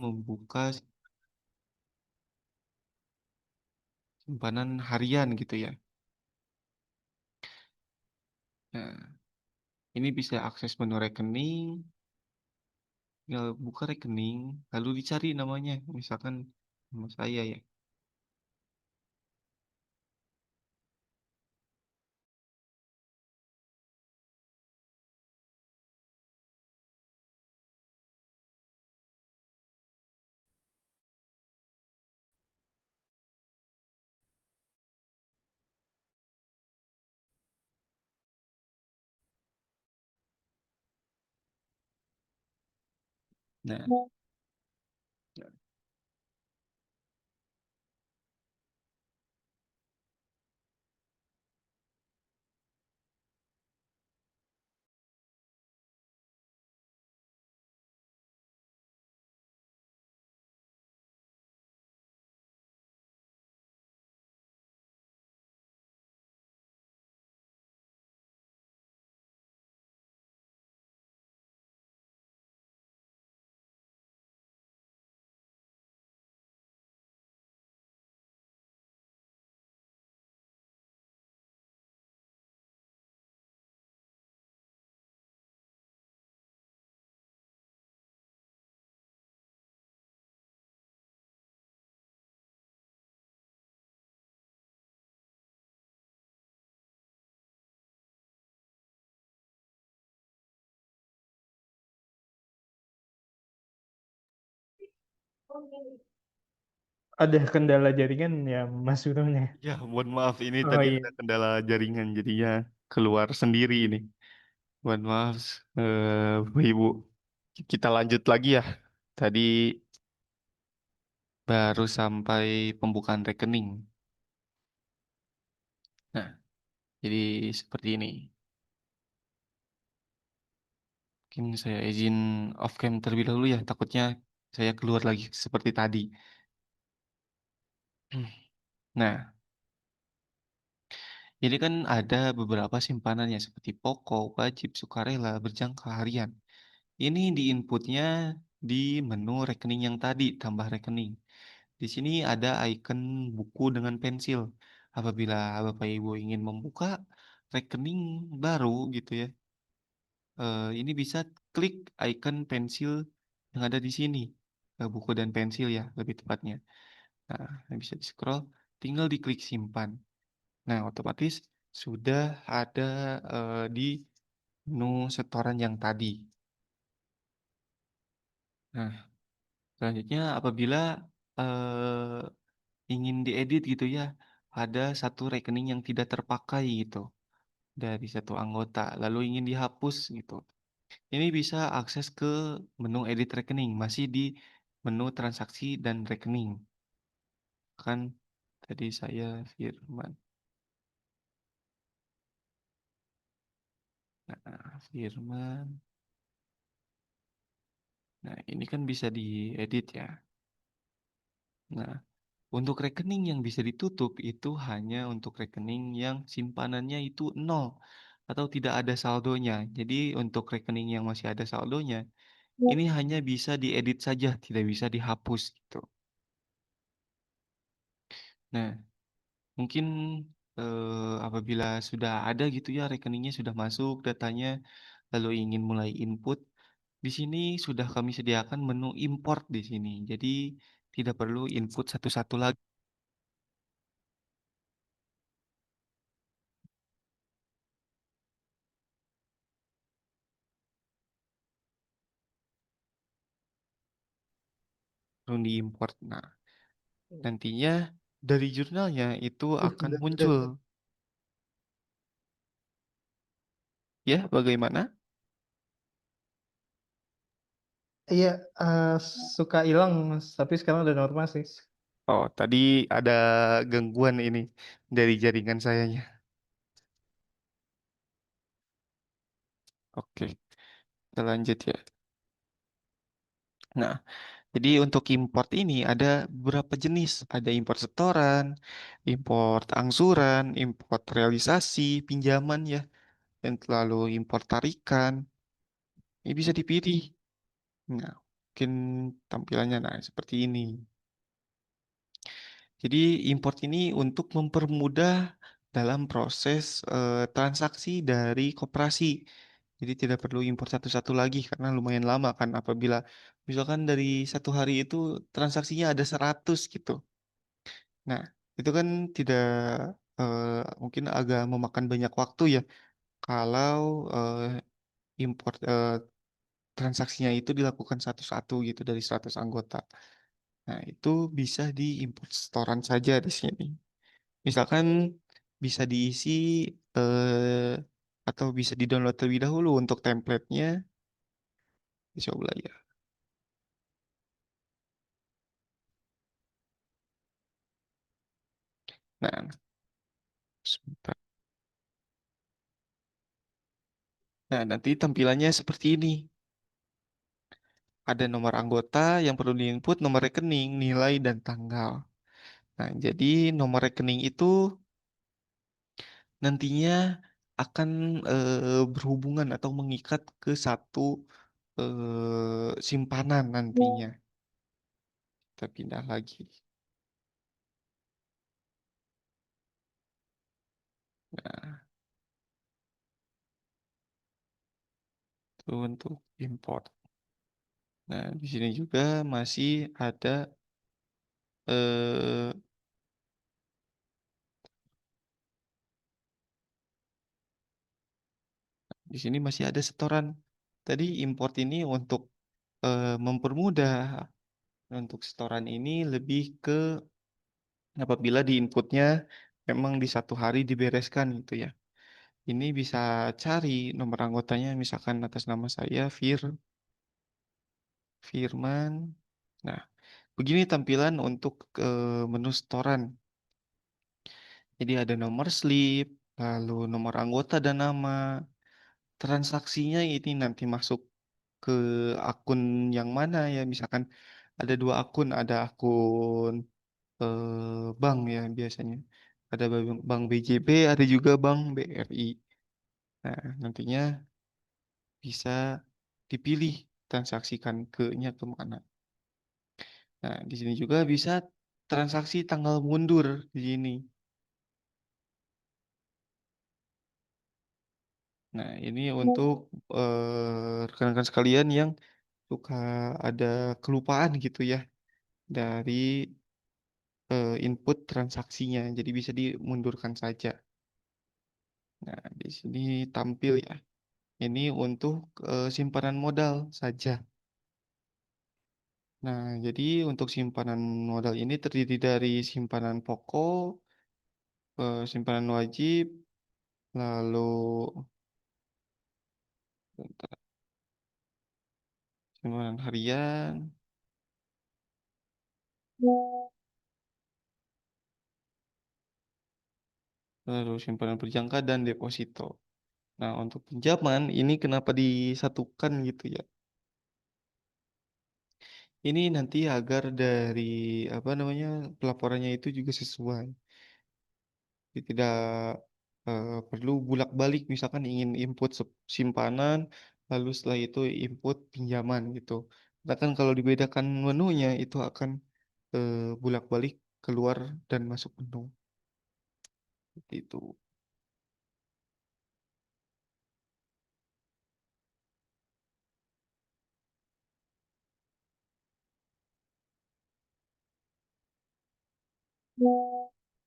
membuka simpanan harian gitu ya. Nah, ini bisa akses menu rekening, tinggal buka rekening, lalu dicari namanya, misalkan nama saya ya. Nah, Ada kendala jaringan ya Mas Utonya. ya, mohon maaf ini Oh tadi iya. ada kendala jaringan jadinya keluar sendiri ini. Mohon maaf, Bapak Ibu. Kita lanjut lagi ya. Tadi baru sampai pembukaan rekening. Nah, jadi seperti ini. Mungkin saya izin off cam terlebih dahulu ya, takutnya saya keluar lagi seperti tadi. Nah, ini kan ada beberapa simpanannya seperti pokok, wajib, sukarela, berjangka harian. Ini di inputnya di menu rekening yang tadi, tambah rekening. Di sini ada icon buku dengan pensil. Apabila Bapak Ibu ingin membuka rekening baru gitu ya, ini bisa klik icon pensil yang ada di sini. Buku dan pensil ya, lebih tepatnya. Nah, bisa di-scroll, tinggal diklik simpan. Nah, otomatis sudah ada di menu setoran yang tadi. Nah, selanjutnya apabila eh, ingin diedit gitu ya, ada satu rekening yang tidak terpakai gitu dari satu anggota, lalu ingin dihapus gitu. Ini bisa akses ke menu edit rekening, masih di menu transaksi dan rekening. Kan tadi saya Firman. Nah, Firman. Nah, ini kan bisa diedit ya. Nah, untuk rekening yang bisa ditutup itu hanya untuk rekening yang simpanannya itu nol atau tidak ada saldonya. Jadi untuk rekening yang masih ada saldonya, ini hanya bisa diedit saja, tidak bisa dihapus gitu. Nah, mungkin apabila sudah ada gitu ya rekeningnya sudah masuk datanya, lalu ingin mulai input, di sini sudah kami sediakan menu import di sini. Jadi tidak perlu input satu-satu lagi. Perlu diimport. Nah, nantinya dari jurnalnya itu akan muncul. Udah. Ya, bagaimana? Iya, eh, suka hilang Mas, tapi sekarang udah normal sih. Oh, tadi ada gangguan ini dari jaringan sayanya. Oke, kita lanjut ya. Nah, jadi untuk import ini ada beberapa jenis. Ada import setoran, import angsuran, import realisasi, pinjaman ya, dan lalu import tarikan. Ini bisa dipilih. Nah, oke. mungkin tampilannya. Nah, seperti ini. Jadi import ini untuk mempermudah dalam proses, transaksi dari koperasi. Jadi tidak perlu import satu-satu lagi karena lumayan lama kan apabila misalkan dari satu hari itu transaksinya ada 100 gitu. Nah, itu kan tidak, mungkin agak memakan banyak waktu ya kalau, import, transaksinya itu dilakukan satu-satu gitu dari 100 anggota. Nah, itu bisa di-import setoran saja di sini. Misalkan bisa diisi, eee, atau bisa di-download terlebih dahulu untuk template-nya, dicoba ya. Nah, sebentar. Nah, nanti tampilannya seperti ini. Ada nomor anggota yang perlu di-input, nomor rekening, nilai, dan tanggal. Nah, jadi nomor rekening itu nantinya akan, berhubungan atau mengikat ke satu, simpanan nantinya. Kita pindah lagi. Nah, itu untuk import. Nah, di sini juga masih ada, eee, di sini masih ada setoran. Tadi import ini untuk, mempermudah, untuk setoran ini lebih ke apabila di input-nya memang di satu hari dibereskan gitu ya. Ini bisa cari nomor anggotanya misalkan atas nama saya Firman. Nah, begini tampilan untuk, menu setoran. Jadi ada nomor slip, lalu nomor anggota dan nama. Transaksinya ini nanti masuk ke akun yang mana ya, misalkan ada 2 akun, ada akun, bank ya biasanya. Ada bank BJB, ada juga bank BRI. Nah, nantinya bisa dipilih transaksikan ke-nya ke mana. Nah, di sini juga bisa transaksi tanggal mundur di sini. Nah, ini untuk, rekan-rekan sekalian yang suka ada kelupaan gitu ya dari, input transaksinya, jadi bisa dimundurkan saja. Nah, di sini tampil ya, ini untuk, simpanan modal saja. Nah, jadi untuk simpanan modal ini terdiri dari simpanan pokok, simpanan wajib, lalu bentar, simpanan harian, lalu simpanan berjangka dan deposito. Nah, untuk pinjaman ini kenapa disatukan gitu ya? Ini nanti agar dari, apa namanya, pelaporannya itu juga sesuai. Jadi tidak, perlu bolak-balik misalkan ingin input simpanan, lalu setelah itu input pinjaman gitu. Karena kan kalau dibedakan menunya itu akan, bolak-balik keluar dan masuk menu, seperti itu.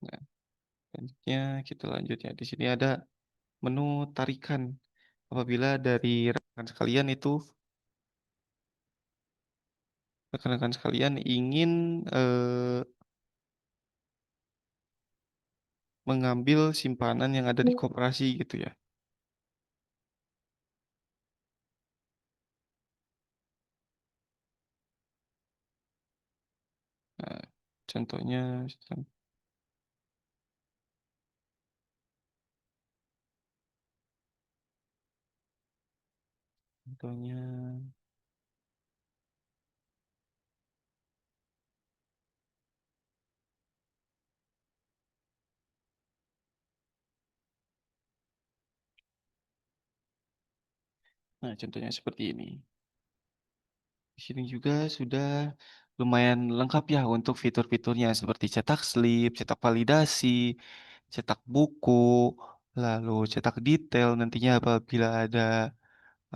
Nah, selanjutnya kita lanjut ya. Di sini ada menu tarikan. Apabila dari rekan-rekan sekalian ingin, mengambil simpanan yang ada di koperasi gitu ya. Nah, contohnya contohnya nah, contohnya seperti ini. Di sini juga sudah lumayan lengkap ya untuk fitur-fiturnya seperti cetak slip, cetak validasi, cetak buku, lalu cetak detail nantinya apabila ada,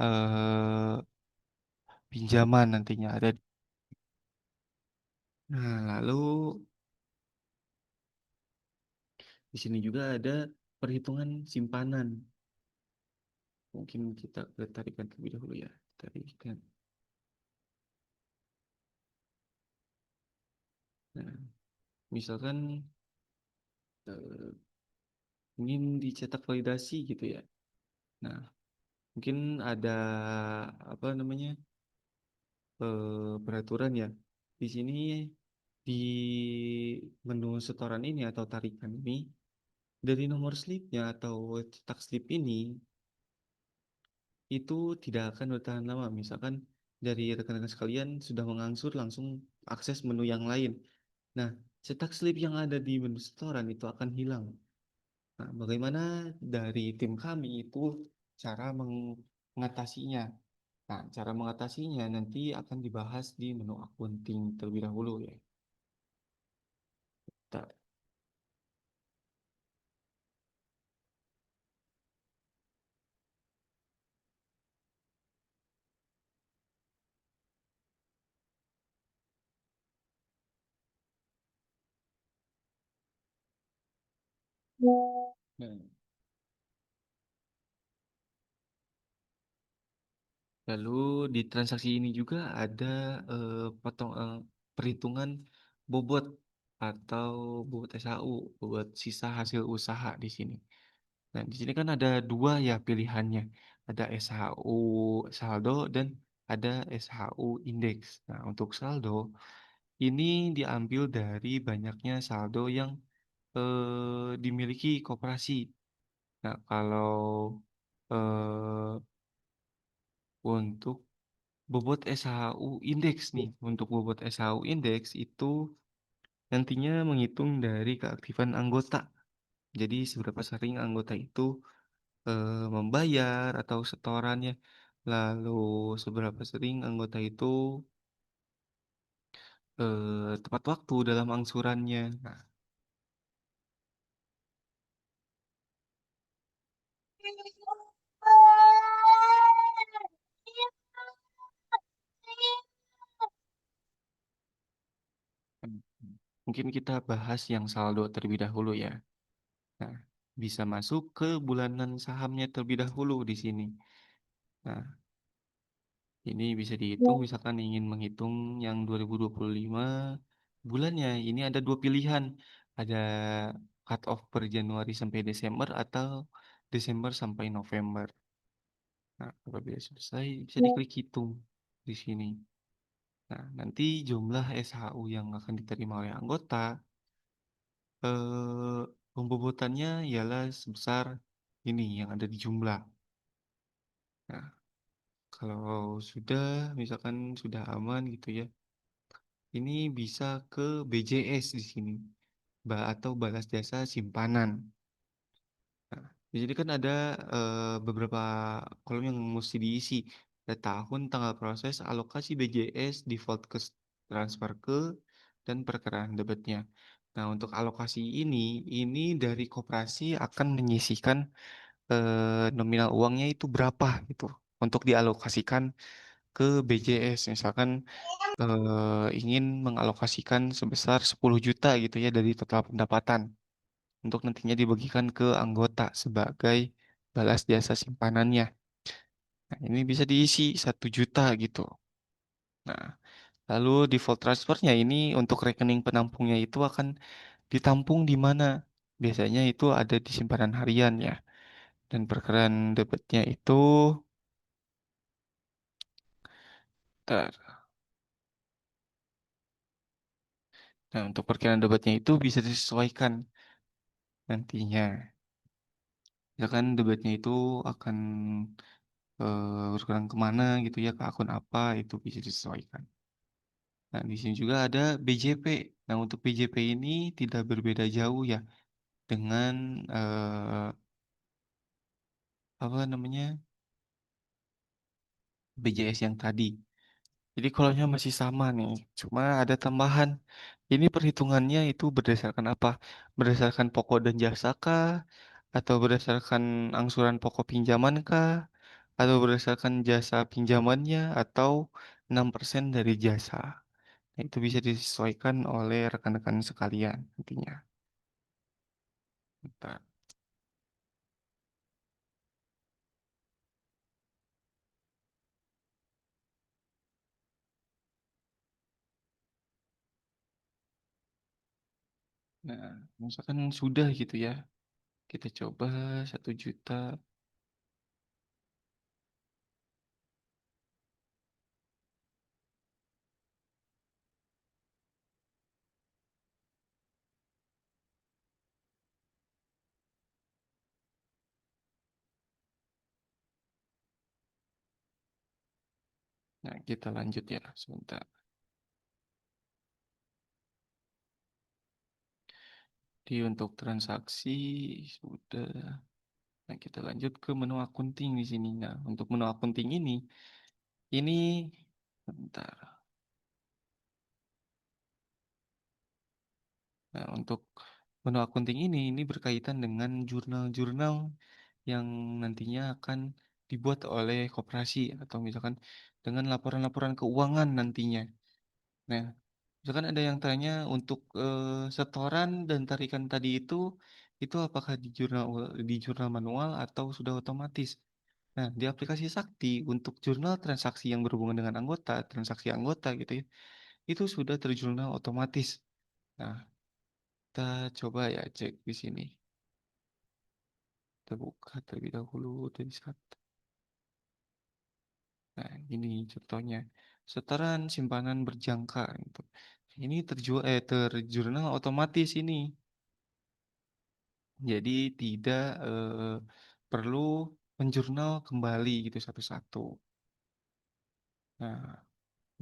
eee, pinjaman nantinya ada. Nah, lalu di sini juga ada perhitungan simpanan. Mungkin kita tarikan terlebih dahulu ya, tarikan. Nah, misalkan, eee, ingin dicetak validasi gitu ya. Nah, mungkin ada, apa namanya, peraturan ya. Di sini, di menu setoran ini atau tarikan ini, dari nomor slipnya atau cetak slip ini, itu tidak akan bertahan lama. Misalkan dari rekan-rekan sekalian sudah mengangsur langsung akses menu yang lain. Nah, cetak slip yang ada di menu setoran itu akan hilang. Nah, bagaimana dari tim kami itu cara mengatasinya? Nah, cara mengatasinya nanti akan dibahas di menu akunting terlebih dahulu ya. Ta- Nah, lalu di transaksi ini juga ada perhitungan bobot atau bobot SHU, bobot sisa hasil usaha di sini. Nah, di sini kan ada dua ya pilihannya, ada SHU saldo dan ada SHU indeks. Nah, untuk saldo ini diambil dari banyaknya saldo yang dimiliki koperasi. Nah, kalau, eee, untuk bobot SHU indeks nih, untuk bobot SHU indeks itu nantinya menghitung dari keaktifan anggota. Jadi seberapa sering anggota itu, membayar atau setorannya, lalu seberapa sering anggota itu, tepat waktu dalam angsurannya. Nah, mmm, mungkin kita bahas yang saldo terlebih dahulu ya. Nah, bisa masuk ke bulanan sahamnya terlebih dahulu di sini. Nah, ini bisa dihitung misalkan ingin menghitung yang 2025 bulannya, ini ada 2 pilihan, ada cut off per Januari sampai Desember atau Desember sampai November. Nah, apabila selesai bisa diklik hitung di sini. Nah, nanti jumlah SHU yang akan diterima oleh anggota, eee, pembobotannya ialah sebesar ini yang ada di jumlah. Nah, kalau sudah, misalkan sudah aman gitu ya, ini bisa ke BJS di sini, atau balas jasa simpanan. Nah, di sini kan ada, beberapa kolom yang mesti diisi. Ada tahun, tanggal proses, alokasi BJS, default transfer ke, dan perkiraan debitnya. Nah, untuk alokasi ini dari koperasi akan menyisihkan, nominal uangnya itu berapa gitu, untuk dialokasikan ke BJS. Misalkan, ingin mengalokasikan sebesar 10 juta gitu ya dari total pendapatan, untuk nantinya dibagikan ke anggota sebagai balas jasa simpanannya. Nah, ini bisa diisi 1 juta gitu. Nah, lalu default transfernya ini untuk rekening penampungnya itu akan ditampung di mana? Biasanya itu ada di simpanan harian ya. Dan perkiraan debitnya itu, bentar. Nah, untuk perkiraan debatnya itu bisa disesuaikan nantinya. Misalkan debatnya itu akan, berkurang kemana gitu ya, ke akun apa, itu bisa disesuaikan. Nah, di sini juga ada BJP. Nah, untuk BJP ini tidak berbeda jauh ya dengan, apa namanya, BJS yang tadi. Jadi kolomnya masih sama nih, cuma ada tambahan. Ini perhitungannya itu berdasarkan apa? Berdasarkan pokok dan jasa kah? Atau berdasarkan angsuran pokok pinjaman kah? Atau berdasarkan jasa pinjamannya? Atau 6% dari jasa? Nah, itu bisa disesuaikan oleh rekan-rekan sekalian nantinya. Bentar. Nah, misalkan sudah gitu ya, kita coba 1 juta. Nah, kita lanjut ya, sebentar. Jadi untuk transaksi sudah. Nah, kita lanjut ke menu akunting di sini. Nah, untuk menu akunting ini bentar. Nah, untuk menu akunting ini berkaitan dengan jurnal-jurnal yang nantinya akan dibuat oleh koperasi atau misalkan dengan laporan-laporan keuangan nantinya. Nah, misalkan ada yang tanya untuk setoran dan tarikan tadi itu apakah di jurnal manual atau sudah otomatis? Nah, di aplikasi Sakti untuk jurnal transaksi yang berhubungan dengan anggota, transaksi anggota gitu ya, itu sudah terjurnal otomatis. Nah, kita coba ya cek di sini. Kita buka terlebih dahulu dari satu. Nah, ini contohnya. Setoran simpanan berjangka gitu. Ini terjurnal otomatis ini. Jadi tidak perlu menjurnal kembali gitu satu-satu. Nah,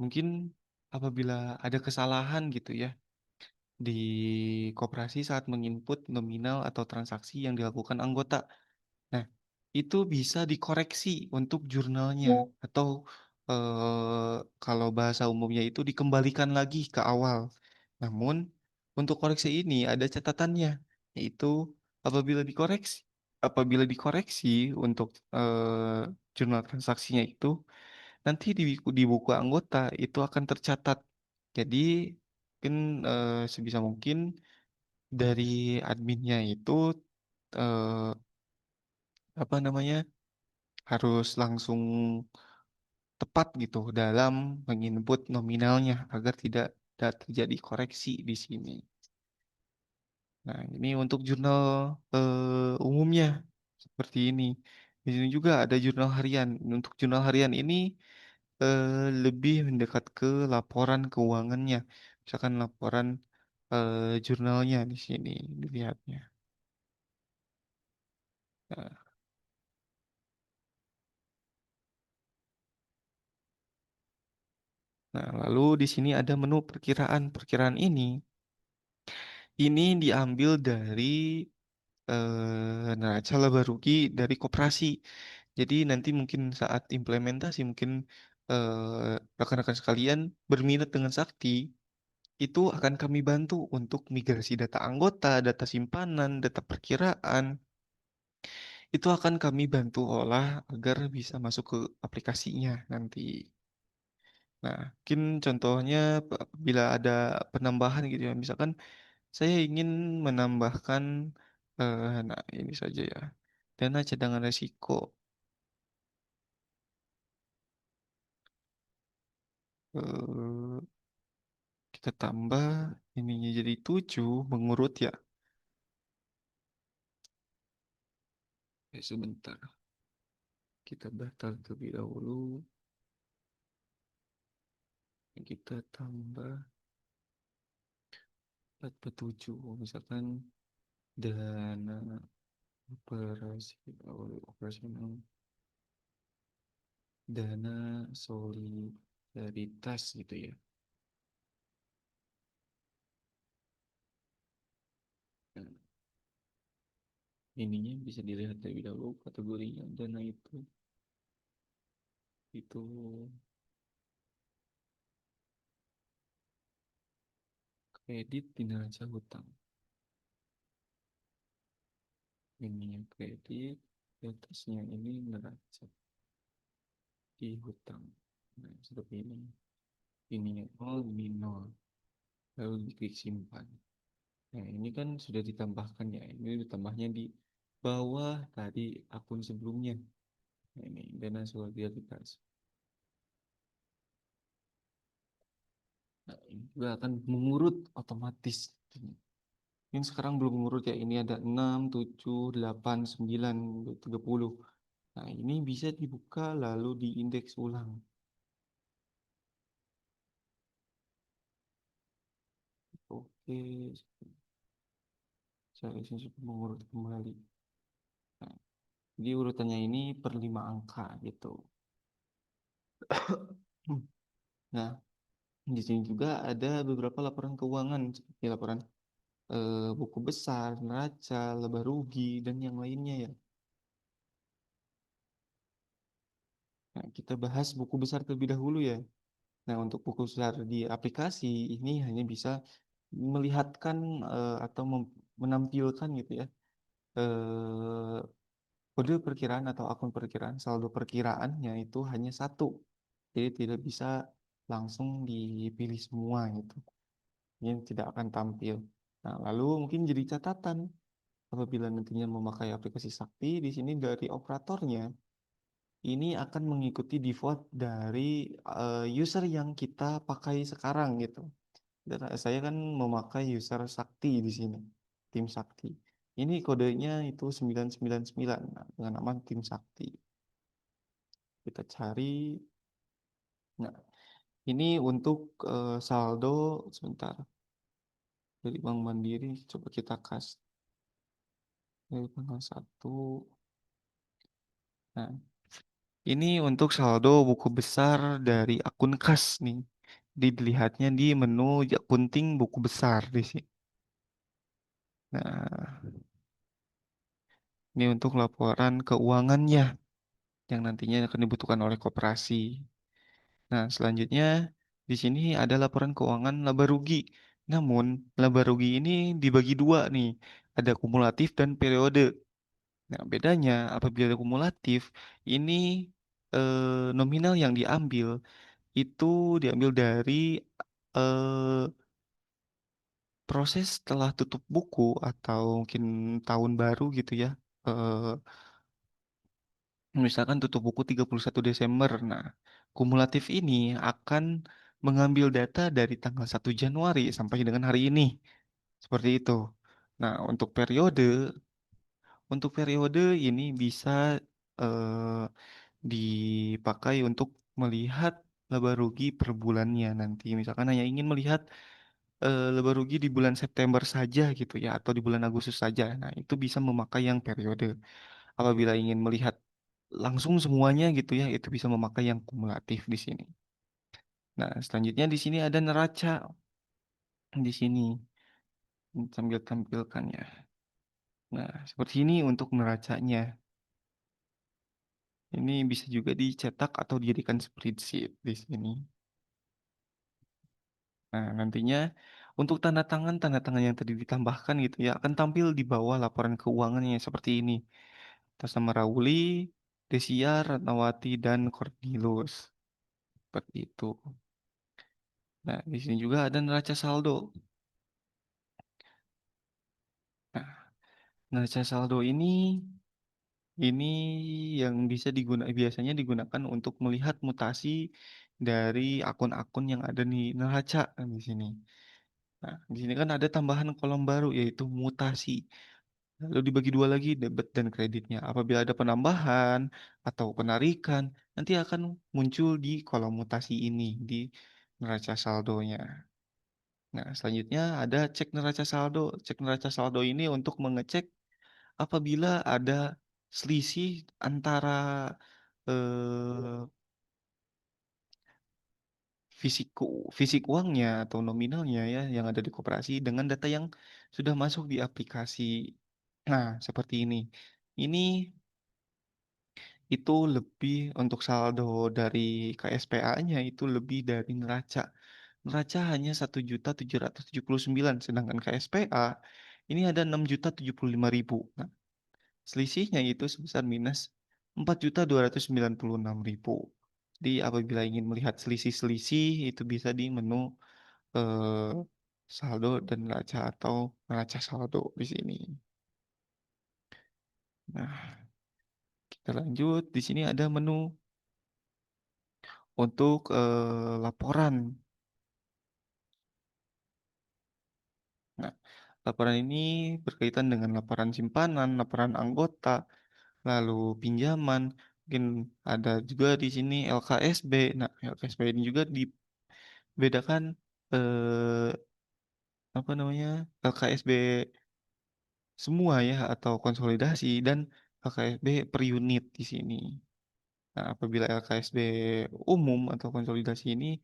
mungkin apabila ada kesalahan gitu ya di koperasi saat menginput nominal atau transaksi yang dilakukan anggota. Nah, itu bisa dikoreksi untuk jurnalnya atau kalau bahasa umumnya itu dikembalikan lagi ke awal. Namun untuk koreksi ini ada catatannya, yaitu apabila dikoreksi apabila dikoreksi untuk jurnal transaksinya itu nanti di buku anggota itu akan tercatat. Jadi mungkin sebisa mungkin dari adminnya itu eh, apa namanya harus langsung tepat gitu dalam menginput nominalnya agar tidak terjadi koreksi di sini. Nah, ini untuk jurnal umumnya seperti ini. Di sini juga ada jurnal harian. Untuk jurnal harian ini lebih mendekat ke laporan keuangannya. Misalkan laporan jurnalnya di sini dilihatnya. Nah, nah, lalu di sini ada menu perkiraan. Perkiraan ini diambil dari neraca laba rugi dari koperasi. Jadi nanti mungkin saat implementasi mungkin rekan-rekan sekalian berminat dengan Sakti, itu akan kami bantu untuk migrasi data anggota, data simpanan, data perkiraan. Itu akan kami bantu olah agar bisa masuk ke aplikasinya nanti. Nah, mungkin contohnya bila ada penambahan gitu ya, misalkan saya ingin menambahkan, nah ini saja ya, dana cadangan resiko. eh, kita tambah ininya jadi 7 mengurut ya. Sebentar, kita batal terlebih dahulu. Kita tambah 47, misalkan dana operasional, dana solidaritas gitu ya. Nah, ininya bisa dilihat terlebih dahulu kategorinya dana itu Kredit di neraca hutang. Ini yang kredit, di atasnya ini neraca di hutang. Nah, seperti ini. Ini yang nol, ini nol. Lalu diklik simpan. Nah, ini kan sudah ditambahkan ya. Ini ditambahnya di bawah tadi akun sebelumnya. Nah, ini dana solidaritas. Nah, ini juga akan mengurut otomatis. Ini sekarang belum mengurut ya. Ini ada 6, 7, 8, 9, 30. Nah, ini bisa dibuka lalu diindeks ulang. Oke, saya sudah mengurut kembali. Nah, jadi urutannya ini per 5 angka gitu. Nah, di sini juga ada beberapa laporan keuangan seperti laporan buku besar, neraca, laba rugi, dan yang lainnya ya. Nah, kita bahas buku besar terlebih dahulu ya. Nah, untuk buku besar di aplikasi ini hanya bisa melihatkan atau menampilkan gitu ya, eh, kode perkiraan atau akun perkiraan, saldo perkiraannya itu hanya satu. Jadi tidak bisa langsung dipilih semua gitu. Ini tidak akan tampil. Nah, lalu mungkin jadi catatan apabila nantinya memakai aplikasi Sakti, di sini dari operatornya ini akan mengikuti default dari user yang kita pakai sekarang gitu. Dan saya kan memakai user Sakti di sini, tim Sakti. Ini kodenya itu 999, nah, dengan nama tim Sakti. Kita cari. Nah, ini untuk saldo sebentar dari Bank Mandiri. Coba kita kasih dari tanggal 1. Nah, ini untuk saldo buku besar dari akun kas nih. Dilihatnya di menu akunting buku besar di sini. Nah, ini untuk laporan keuangannya yang nantinya akan dibutuhkan oleh koperasi. Nah, selanjutnya di sini ada laporan keuangan laba rugi. Namun, laba rugi ini dibagi dua nih. Ada kumulatif dan periode. Nah, bedanya apabila kumulatif, ini nominal yang diambil itu diambil dari eh, proses setelah tutup buku atau mungkin tahun baru gitu ya. Eh, Misalkan tutup buku 31 Desember. Nah, kumulatif ini akan mengambil data dari tanggal 1 Januari sampai dengan hari ini. Seperti itu. Nah, untuk periode ini bisa eh, dipakai untuk melihat laba rugi per bulannya nanti. Misalkan hanya ingin melihat laba rugi di bulan September saja gitu ya, atau di bulan Agustus saja. Nah, itu bisa memakai yang periode. Apabila ingin melihat langsung semuanya gitu ya, itu bisa memakai yang kumulatif di sini. Nah, selanjutnya di sini ada neraca di sini sambil tampilkan ya. Nah, seperti ini untuk neracanya. Ini bisa juga dicetak atau dijadikan spreadsheet di sini. Nah, nantinya untuk tanda tangan yang tadi ditambahkan gitu ya, akan tampil di bawah laporan keuangannya seperti ini. Atas nama Rauli, Desia, Ratnawati, dan Cornelius. Seperti itu. Nah, di sini juga ada neraca saldo. Nah, neraca saldo ini yang biasanya digunakan untuk melihat mutasi dari akun-akun yang ada di neraca di sini. Nah, di sini kan ada tambahan kolom baru yaitu mutasi. Lalu dibagi dua lagi debit dan kreditnya. Apabila ada penambahan atau penarikan, nanti akan muncul di kolom mutasi ini di neraca saldonya. Nah, selanjutnya ada cek neraca saldo. Cek neraca saldo ini untuk mengecek apabila ada selisih antara eh, fisik uangnya atau nominalnya ya yang ada di koperasi dengan data yang sudah masuk di aplikasi. Nah, seperti ini. Ini itu lebih untuk saldo dari KSPA-nya itu lebih dari neraca. neraca hanya 1.779.000, sedangkan KSPA ini ada 6.075.000. Nah, selisihnya itu sebesar minus 4.296.000. Jadi apabila ingin melihat selisih-selisih itu bisa di menu, eee, saldo dan neraca atau neraca saldo di sini. Nah, kita lanjut, di sini ada menu untuk, laporan. Nah, laporan ini berkaitan dengan laporan simpanan, laporan anggota, lalu pinjaman, mungkin ada juga di sini LKSB. Nah, LKSB ini juga dibedakan, eee, apa namanya, LKSB semua ya atau konsolidasi dan LKSB per unit di sini. Nah, apabila LKSB umum atau konsolidasi ini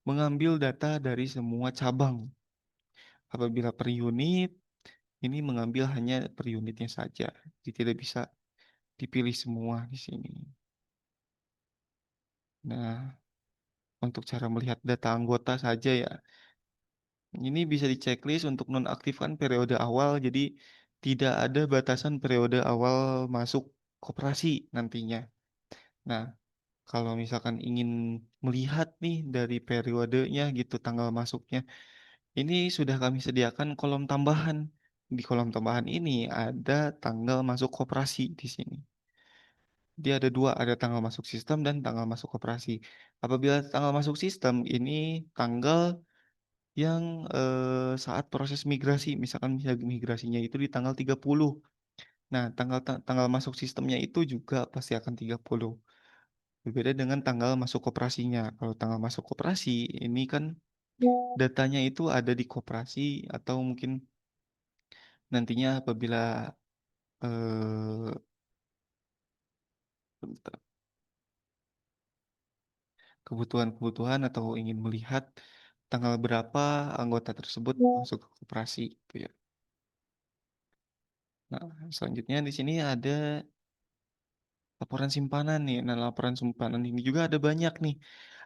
mengambil data dari semua cabang. Apabila per unit, ini mengambil hanya per unitnya saja. Jadi tidak bisa dipilih semua di sini. Nah, untuk cara melihat data anggota saja ya, ini bisa di-checklist untuk nonaktifkan periode awal, jadi tidak ada batasan periode awal masuk koperasi nantinya. Nah, kalau misalkan ingin melihat nih dari periodenya gitu, tanggal masuknya, ini sudah kami sediakan kolom tambahan. Di kolom tambahan ini ada tanggal masuk koperasi di sini. Dia ada 2, ada tanggal masuk sistem dan tanggal masuk koperasi. Apabila tanggal masuk sistem, ini tanggal yang, saat proses migrasi, misalkan migrasinya itu di tanggal 30. Nah, tanggal masuk sistemnya itu juga pasti akan 30. Berbeda dengan tanggal masuk koperasinya. Kalau tanggal masuk koperasi, ini kan datanya itu ada di koperasi atau mungkin nantinya apabila, eee, kebutuhan-kebutuhan atau ingin melihat tanggal berapa anggota tersebut masuk ke koperasi gitu ya. Nah, selanjutnya di sini ada laporan simpanan nih. Nah, laporan simpanan ini juga ada banyak nih.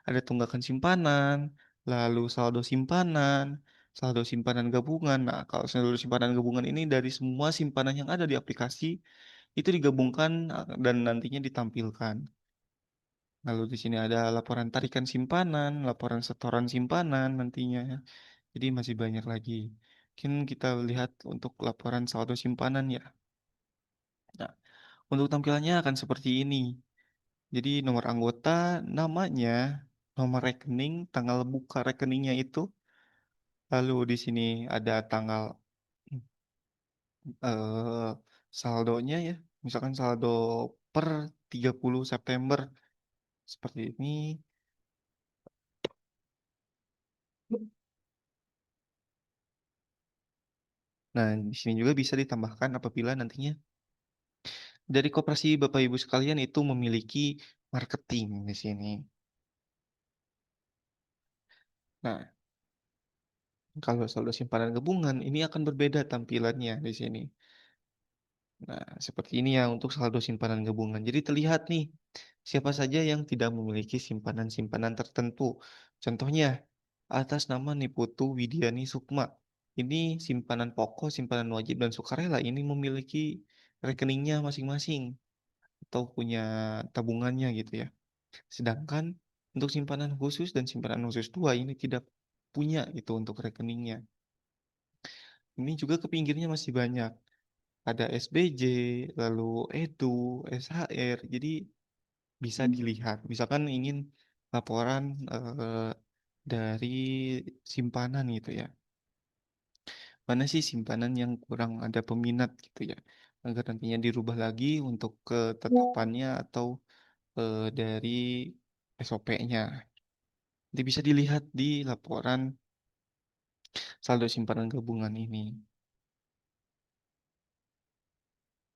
Ada tunggakan simpanan, lalu saldo simpanan gabungan. Nah, kalau saldo simpanan gabungan ini dari semua simpanan yang ada di aplikasi itu digabungkan, dan nantinya ditampilkan. Lalu di sini ada laporan tarikan simpanan, laporan setoran simpanan nantinya. Jadi masih banyak lagi. Mungkin kita lihat untuk laporan saldo simpanan ya. Nah, untuk tampilannya akan seperti ini. Jadi nomor anggota, namanya, nomor rekening, tanggal buka rekeningnya itu, lalu di sini ada tanggal, eee, saldonya ya, misalkan saldo per 30 September, seperti ini. Nah, di sini juga bisa ditambahkan apabila nantinya dari koperasi Bapak Ibu sekalian itu memiliki marketing di sini. Nah, kalau saldo simpanan gabungan ini akan berbeda tampilannya di sini. Nah, seperti ini ya untuk saldo simpanan gabungan. Jadi terlihat nih, siapa saja yang tidak memiliki simpanan-simpanan tertentu. Contohnya, atas nama Niputu Widiani Sukma. Ini simpanan pokok, simpanan wajib, dan sukarela ini memiliki rekeningnya masing-masing atau punya tabungannya gitu ya. Sedangkan untuk simpanan khusus dan simpanan khusus 2 ini tidak punya itu untuk rekeningnya. Ini juga ke pinggirnya masih banyak. Ada SBJ, lalu Edu, SHR, jadi bisa dilihat. Misalkan ingin laporan, dari simpanan gitu ya, mana sih simpanan yang kurang ada peminat gitu ya, agar nantinya dirubah lagi untuk ketetapannya atau, dari SOP-nya. Nanti bisa dilihat di laporan saldo simpanan gabungan ini.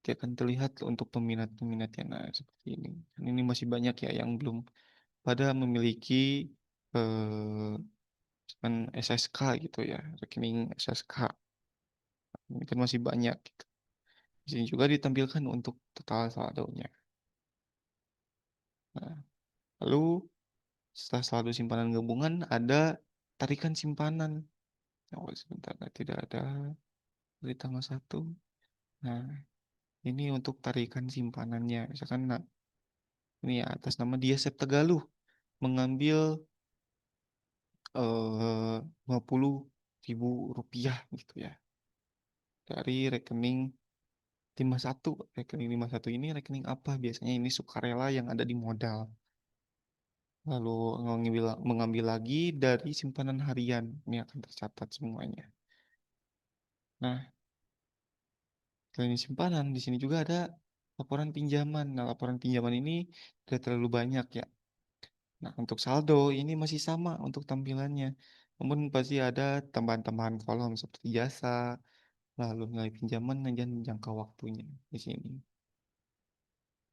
Nanti akan terlihat untuk peminat-peminatnya, nah seperti ini. Dan ini masih banyak ya yang belum pada memiliki, misalkan SSK gitu ya, rekening SSK, ini kan masih banyak gitu. Di sini juga ditampilkan untuk total saldonya. Nah, lalu setelah saldo simpanan gabungan ada tarikan simpanan. Oh, sebentar, nah, tidak ada dari tanggal 1. Nah, ini untuk tarikan simpanannya. Misalkan, nah, ini ya, atas nama dia Tegaluh mengambil 50.000 rupiah gitu ya dari rekening 51. Rekening 51 ini rekening apa? Biasanya ini sukarela yang ada di modal. Lalu mengambil lagi dari simpanan harian. Ini akan tercatat semuanya. Nah, selain simpanan, di sini juga ada laporan pinjaman. Nah, laporan pinjaman ini tidak terlalu banyak ya. Nah, untuk saldo ini masih sama untuk tampilannya. Namun pasti ada tambahan-tambahan kolom seperti jasa, lalu nilai pinjaman dan jangka waktunya di sini.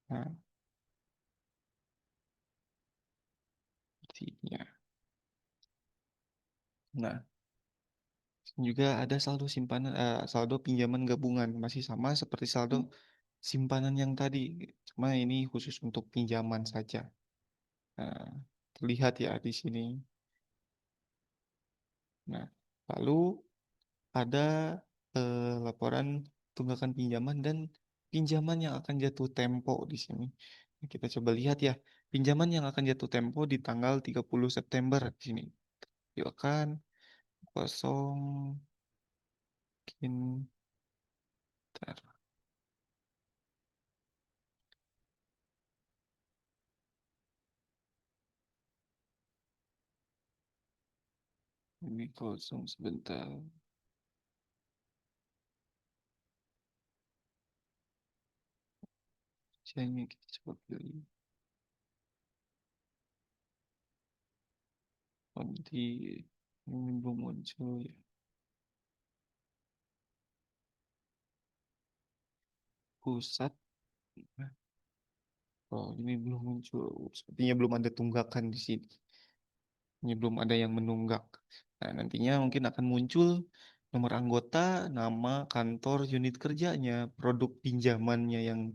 Nah, sepertinya. Nah, juga ada saldo simpanan, saldo pinjaman gabungan masih sama seperti saldo simpanan yang tadi, cuma ini khusus untuk pinjaman saja. Nah, terlihat ya di sini. Nah, lalu ada laporan tunggakan pinjaman dan pinjaman yang akan jatuh tempo di sini. Nah, kita coba lihat ya, pinjaman yang akan jatuh tempo di tanggal 30 September di sini. Silakan kosong, mungkin, bentar, ini kosong sebentar. Saya kita coba pilih. Oh, nanti ini belum muncul ya. Pusat. Oh, ini belum muncul. Sepertinya belum ada tunggakan di sini. Ini belum ada yang menunggak. Nah, nantinya mungkin akan muncul nomor anggota, nama, kantor, unit kerjanya, produk pinjamannya yang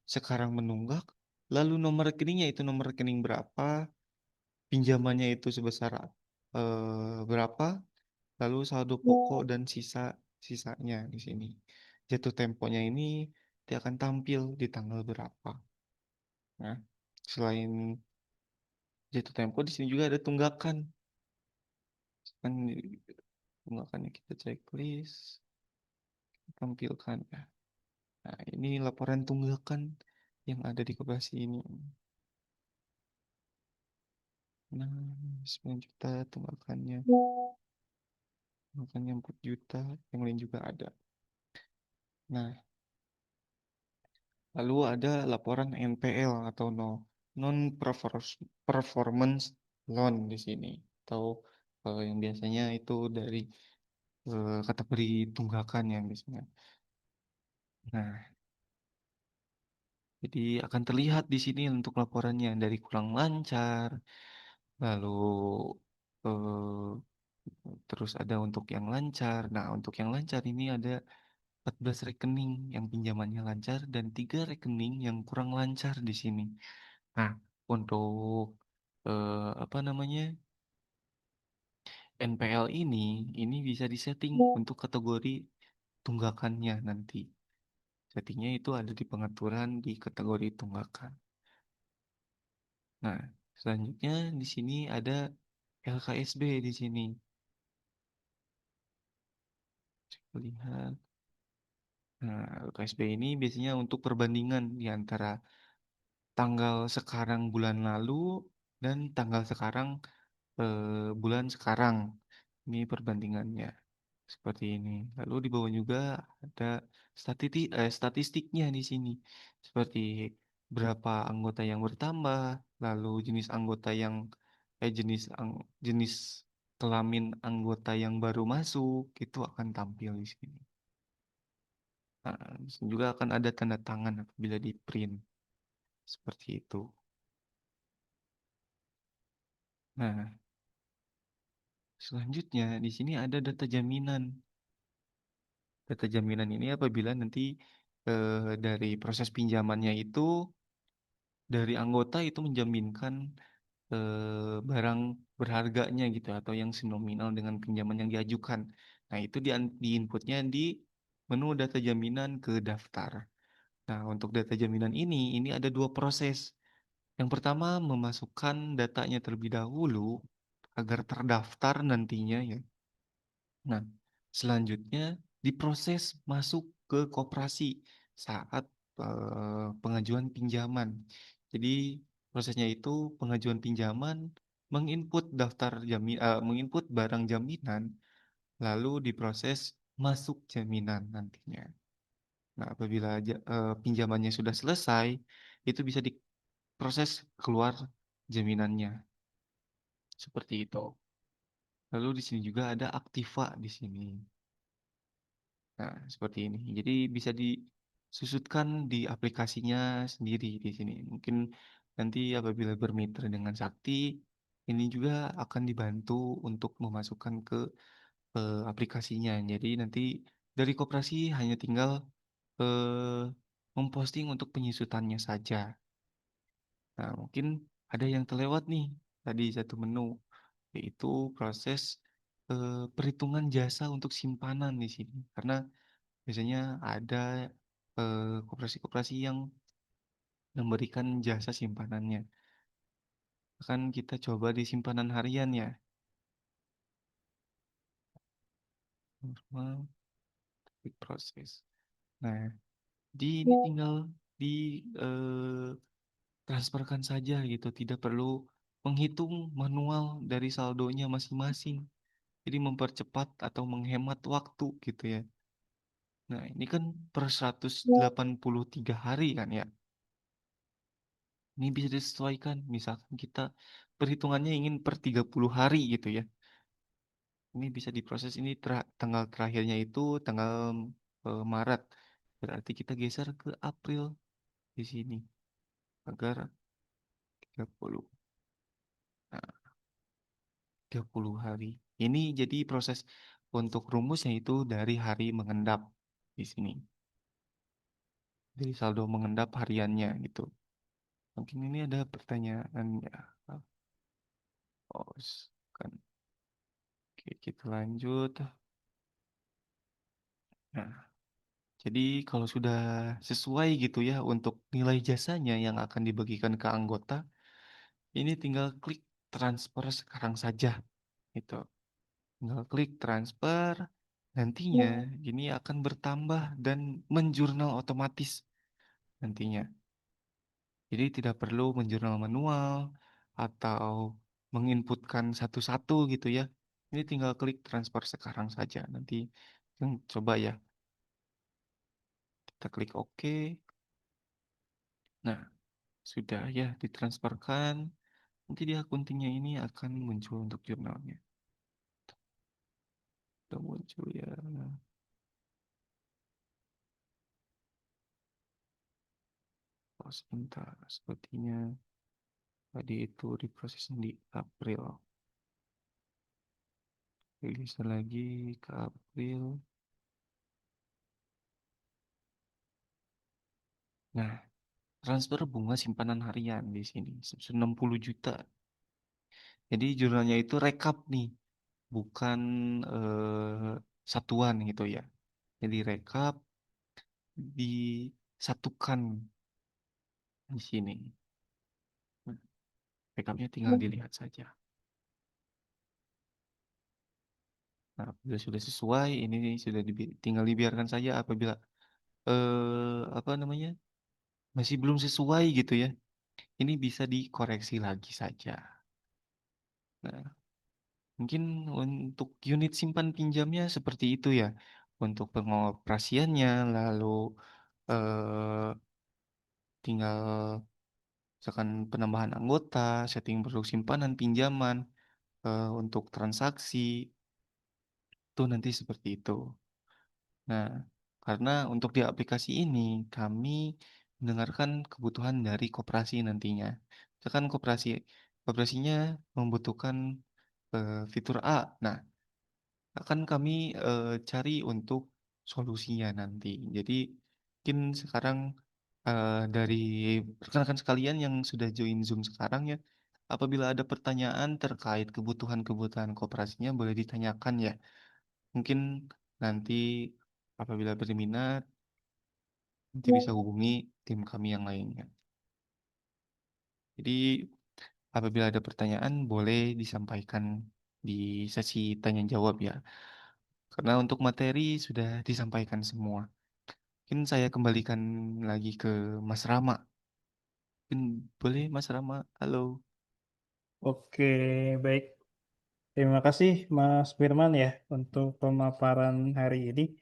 sekarang menunggak, lalu nomor rekeningnya itu nomor rekening berapa, pinjamannya itu sebesar berapa, lalu saldo pokok dan sisanya di sini. Jatuh temponya ini dia akan tampil di tanggal berapa. Nah, selain jatuh tempo di sini juga ada tunggakan. Kan tunggakannya kita checklist, tampilkan ya. Nah, ini laporan tunggakan yang ada di koperasi ini. Nah, 9 juta tunggakannya. Tunggakannya 4 juta, yang lain juga ada. Nah, lalu ada laporan NPL atau non performance loan di sini. Atau yang biasanya itu dari kategori tunggakan yang biasanya. Nah, jadi akan terlihat di sini untuk laporannya dari kurang lancar, lalu eh, terus ada untuk yang lancar. Nah, untuk yang lancar ini ada 14 rekening yang pinjamannya lancar dan 3 rekening yang kurang lancar di sini. Nah, untuk apa namanya, NPL ini bisa disetting untuk kategori tunggakannya nanti. Settingnya itu ada di pengaturan di kategori tunggakan. Nah, selanjutnya di sini ada LKSB di sini. Coba lihat. Nah, LKSB ini biasanya untuk perbandingan di antara tanggal sekarang bulan lalu dan tanggal sekarang bulan sekarang. Ini perbandingannya seperti ini. Lalu di bawah juga ada statistiknya di sini. Seperti berapa anggota yang bertambah, lalu jenis anggota yang jenis kelamin anggota yang baru masuk itu akan tampil di sini. Nah, di sini juga akan ada tanda tangan apabila di print seperti itu. Nah, selanjutnya di sini ada data jaminan. Data jaminan ini apabila nanti dari proses pinjamannya itu dari anggota itu menjaminkan barang berharganya gitu atau yang senominal dengan pinjaman yang diajukan. Nah itu di-input-nya di menu data jaminan ke daftar. Nah untuk data jaminan ini ada 2 proses. Yang pertama memasukkan datanya terlebih dahulu agar terdaftar nantinya ya. Nah, selanjutnya diproses masuk ke koperasi saat, pengajuan pinjaman. Jadi prosesnya itu pengajuan pinjaman menginput barang jaminan, lalu diproses masuk jaminan nantinya. Nah, apabila pinjamannya sudah selesai, itu bisa diproses keluar jaminannya, seperti itu. Lalu di sini juga ada Aktiva di sini. Nah, seperti ini. Jadi bisa disusutkan di aplikasinya sendiri di sini. Mungkin nanti apabila bermitra dengan Sakti, ini juga akan dibantu untuk memasukkan ke aplikasinya. Jadi nanti dari koperasi hanya tinggal memposting untuk penyusutannya saja. Nah, mungkin ada yang terlewat nih tadi satu menu, yaitu proses perhitungan jasa untuk simpanan di sini. Karena biasanya ada, koperasi-koperasi yang memberikan jasa simpanannya. Kan kita coba di simpanan harian ya, normal, quick process. Nah, ini tinggal di, transferkan saja gitu, tidak perlu menghitung manual dari saldonya masing-masing. Jadi mempercepat atau menghemat waktu gitu ya. Nah, ini kan per 183 hari kan ya. Ini bisa disesuaikan, misalkan kita perhitungannya ingin per 30 hari gitu ya. Ini bisa diproses ini tanggal terakhirnya itu tanggal, Maret. Berarti kita geser ke April di sini agar 30. Nah, 30 hari. Ini jadi proses untuk rumusnya itu dari hari mengendap di sini. Dari saldo mengendap hariannya gitu. Mungkin ini ada pertanyaan ya. Oh, kan. Oke, kita lanjut. Nah, jadi kalau sudah sesuai gitu ya untuk nilai jasanya yang akan dibagikan ke anggota, ini tinggal klik transfer sekarang saja gitu. Tinggal klik transfer, nantinya ini akan bertambah dan menjurnal otomatis nantinya. Jadi tidak perlu menjurnal manual atau menginputkan satu-satu gitu ya. Ini tinggal klik transfer sekarang saja. Nanti coba ya, kita klik OK. Nah, sudah ya ditransferkan. Nanti di akun ini akan muncul untuk jurnalnya. Sudah muncul ya. Oh, sebentar. Sepertinya tadi itu diproses di April. Rilis lagi ke April. Nah, transfer bunga simpanan harian di sini 60 juta. Jadi jurnalnya itu rekap nih, bukan satuan gitu ya. Jadi rekap disatukan di sini. Nah, rekapnya tinggal dilihat saja. Nah, apabila sudah sesuai, ini sudah tinggal dibiarkan saja apabila apa namanya? Masih belum sesuai gitu ya. Ini bisa dikoreksi lagi saja. Nah, mungkin untuk unit simpan pinjamnya seperti itu ya. Untuk pengoperasiannya, lalu eh, tinggal misalkan penambahan anggota, setting produk simpanan, pinjaman, untuk transaksi, itu nanti seperti itu. Nah, karena untuk di aplikasi ini kami mendengarkan kebutuhan dari koperasi nantinya. Misalkan koperasinya membutuhkan fitur A. Nah, akan kami cari untuk solusinya nanti. Jadi mungkin sekarang dari rekan-rekan sekalian yang sudah join Zoom sekarang ya, Apabila ada pertanyaan terkait kebutuhan-kebutuhan koperasinya boleh ditanyakan ya. Mungkin nanti apabila berminat, nanti bisa hubungi tim kami yang lainnya. Jadi apabila ada pertanyaan boleh disampaikan di sesi tanya jawab ya. Karena untuk materi sudah disampaikan semua. Mungkin saya kembalikan lagi ke Mas Rama. Mungkin boleh Mas Rama? Halo. Oke, baik. Terima kasih Mas Firman ya untuk pemaparan hari ini.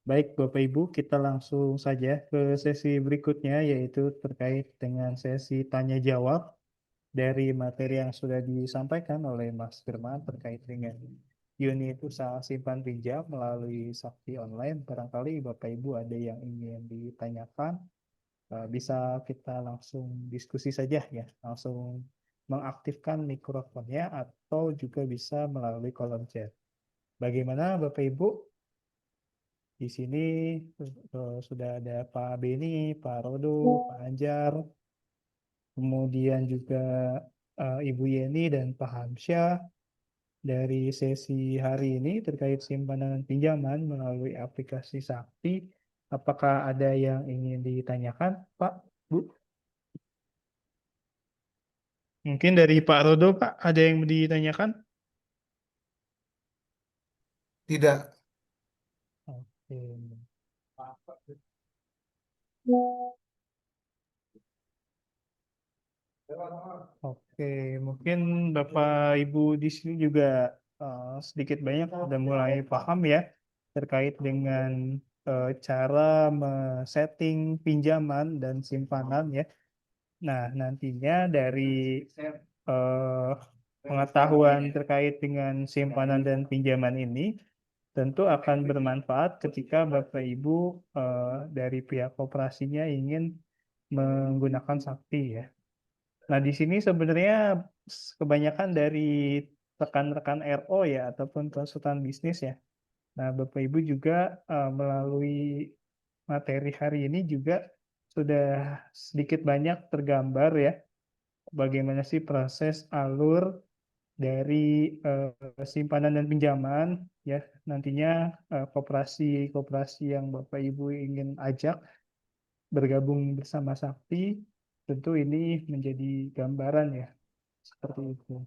Baik Bapak Ibu, kita langsung saja ke sesi berikutnya yaitu terkait dengan sesi tanya jawab dari materi yang sudah disampaikan oleh Mas Firman terkait dengan unit usaha simpan pinjam melalui Sakti Online. Barangkali Bapak Ibu ada yang ingin ditanyakan, bisa kita langsung diskusi saja ya, langsung mengaktifkan mikrofonnya atau juga bisa melalui kolom chat. Bagaimana Bapak Ibu? Di sini sudah ada Pak Beni, Pak Rodo, Pak Anjar, kemudian juga Ibu Yeni dan Pak Hamsyah dari sesi hari ini terkait simpanan pinjaman melalui aplikasi Sakti. Apakah ada yang ingin ditanyakan, Pak, Bu? Mungkin dari Pak Rodo, Pak, ada yang ditanyakan? Tidak. Oke. Oke, mungkin Bapak Ibu di sini juga sedikit banyak sudah mulai paham ya terkait dengan cara men-setting pinjaman dan simpanan ya. Nah, nantinya dari eh, pengetahuan terkait dengan simpanan dan pinjaman ini tentu akan bermanfaat ketika Bapak Ibu dari pihak koperasinya ingin menggunakan Sakti ya. Nah, di sini sebenarnya kebanyakan dari rekan-rekan RO ya ataupun konsultan bisnis ya. Nah, Bapak Ibu juga melalui materi hari ini juga sudah sedikit banyak tergambar ya bagaimana sih proses alur dari simpanan dan pinjaman ya nantinya koperasi-koperasi yang Bapak Ibu ingin ajak bergabung bersama Sakti tentu ini menjadi gambaran ya seperti itu.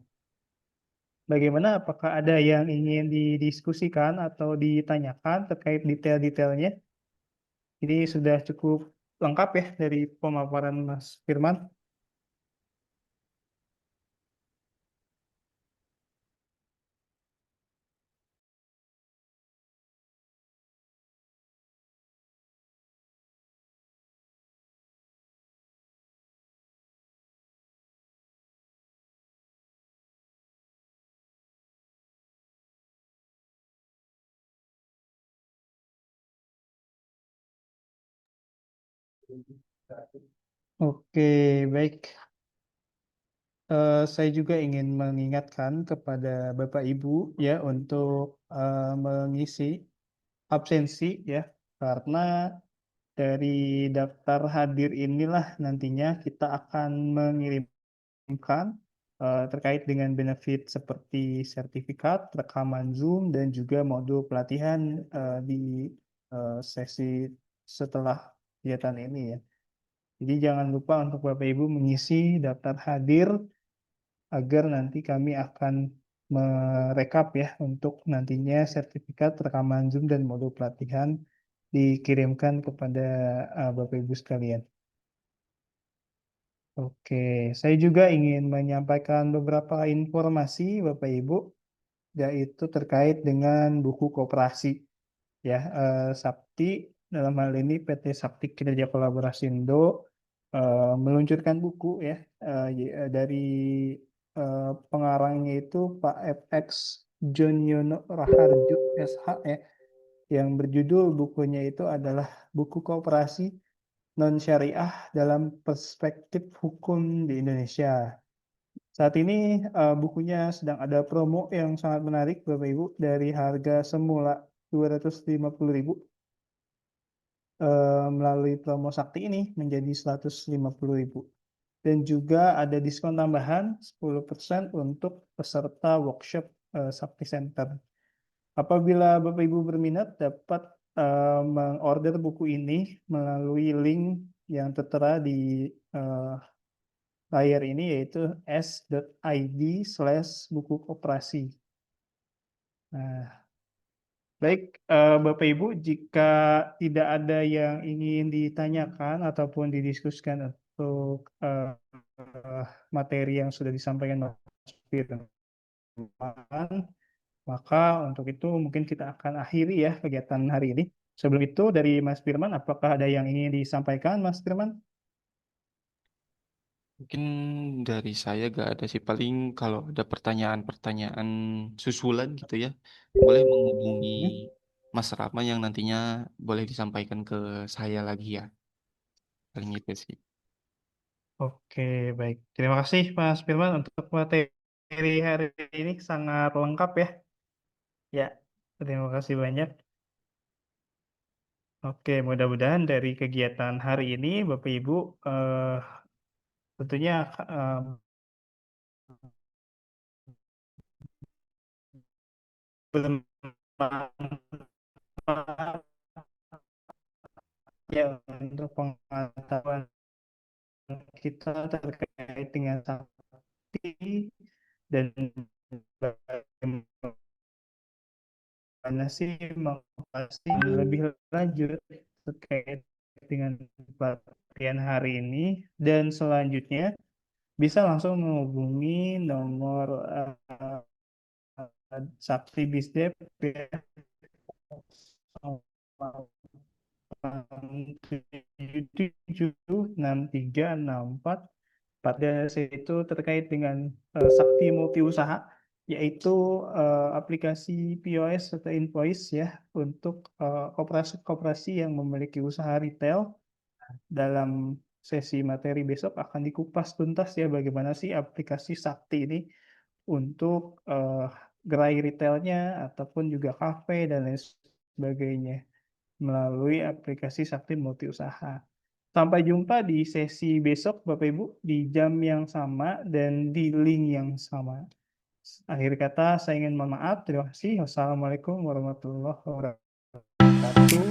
Bagaimana? Apakah ada yang ingin didiskusikan atau ditanyakan terkait detail-detailnya? Ini sudah cukup lengkap ya dari pemaparan Mas Firman. Oke, baik. Saya juga ingin mengingatkan kepada Bapak Ibu ya untuk mengisi absensi ya karena dari daftar hadir inilah nantinya kita akan mengirimkan terkait dengan benefit seperti sertifikat, rekaman Zoom dan juga modul pelatihan di sesi setelah kegiatan ini ya. Jadi jangan lupa untuk Bapak Ibu mengisi daftar hadir agar nanti kami akan merekap ya untuk nantinya sertifikat rekaman Zoom dan modul pelatihan dikirimkan kepada Bapak Ibu sekalian. Oke, saya juga ingin menyampaikan beberapa informasi Bapak Ibu, yaitu terkait dengan buku koperasi. Ya, Sakti dalam hal ini PT Sakti Kinerja Kolaborasi Indo meluncurkan buku ya dari pengarangnya itu Pak FX Jonyono Raharjo SH ya, yang berjudul bukunya itu adalah buku koperasi non syariah dalam perspektif hukum di Indonesia. Saat ini bukunya sedang ada promo yang sangat menarik Bapak Ibu dari harga semula 250.000 melalui promo Sakti ini menjadi 150.000. dan juga ada diskon tambahan 10% untuk peserta workshop Sakti Center. Apabila Bapak Ibu berminat dapat mengorder buku ini melalui link yang tertera di layar ini, yaitu s.id/buku koperasi. Nah, baik Bapak Ibu, jika tidak ada yang ingin ditanyakan ataupun didiskusikan untuk materi yang sudah disampaikan Mas Firman, maka untuk itu mungkin kita akan akhiri ya kegiatan hari ini. Sebelum itu dari Mas Firman, apakah ada yang ingin disampaikan Mas Firman? Mungkin dari saya gak ada sih, paling kalau ada pertanyaan-pertanyaan susulan gitu ya, boleh menghubungi Mas Rama yang nantinya boleh disampaikan ke saya lagi ya. Paling itu sih. Oke, baik. Terima kasih Mas Firman untuk materi hari ini sangat lengkap ya. Ya, terima kasih banyak. Oke, mudah-mudahan dari kegiatan hari ini Bapak Ibu tentunya bermanfaat ya untuk pengetahuan kita terkait dengan sakti dan bagaimana sih mengupas lebih lanjut terkait dengan pelatihan hari ini, dan selanjutnya bisa langsung menghubungi nomor Sakti Bisdep ya, 776364. Pada itu terkait dengan Sakti Multi Usaha, yaitu aplikasi POS atau invoice ya untuk koperasi-koperasi yang memiliki usaha retail. Dalam sesi materi besok akan dikupas tuntas ya bagaimana sih aplikasi Sakti ini untuk gerai retailnya ataupun juga kafe dan lain sebagainya melalui aplikasi Sakti Multi Usaha. Sampai jumpa di sesi besok Bapak Ibu di jam yang sama dan di link yang sama. Akhir kata saya ingin mohon maaf. Terima kasih. Wassalamualaikum warahmatullahi wabarakatuh.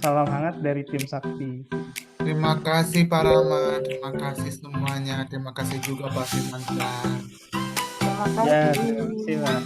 Salam hangat dari tim Sakti. Terima kasih Pak Rama, terima kasih semuanya, terima kasih juga Pak Firman. Ya, terima kasih Pak.